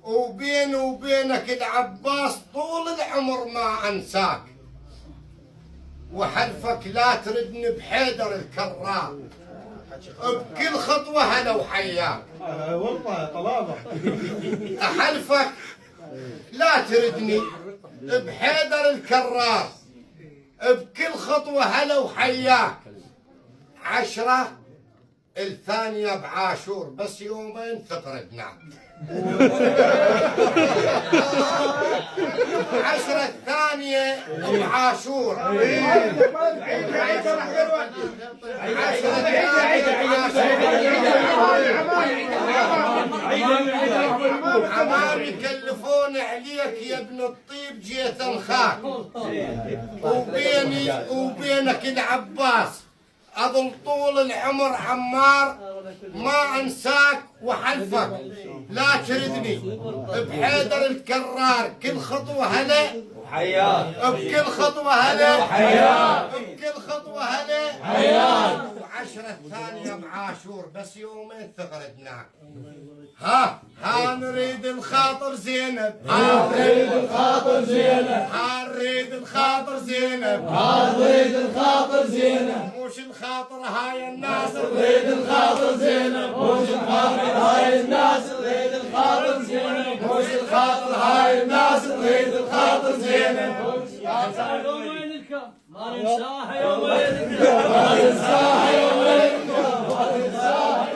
وبيني وبينك العباس طول العمر ما انساك، وحلفك لا تردني بحيدر الكرار، بكل خطوة هلا وحياك. والله طلابة. أحلفك لا تردني بحيدر الكرار، بكل خطوة هلا وحياك. 10 الثانية بعاشور، بس يومين تطردنا. 10 الثانية بعاشور، 10 عمام يكلفون عليك يا ابن الطيب، جيت انخاك وبيني وبينك العباس اظل طول العمر عمار ما انساك، وحلفك لا تردني بحيدر الكرار، كل خطوة هلا حياك، بكل خطوة هلا حياك، بكل خطوة هلا حياك. و10 الثانية بعاشور، بس يومين ثغردناك. ها نريد الخاطر زينب، نريد الخاطر زينب، نريد الخاطر زينب، نريد الخاطر زينب، مش الخاطر هاي الناس، نريد الخاطر زينب، مش الخاطر هاي الناس، نريد الخاطر زينب، مش الخاطر هاي الناس، نريد الخاطر زينب. يومين الكم ما ننساها، يومين الكم ما ننساها، يومين الكم ما ننساها.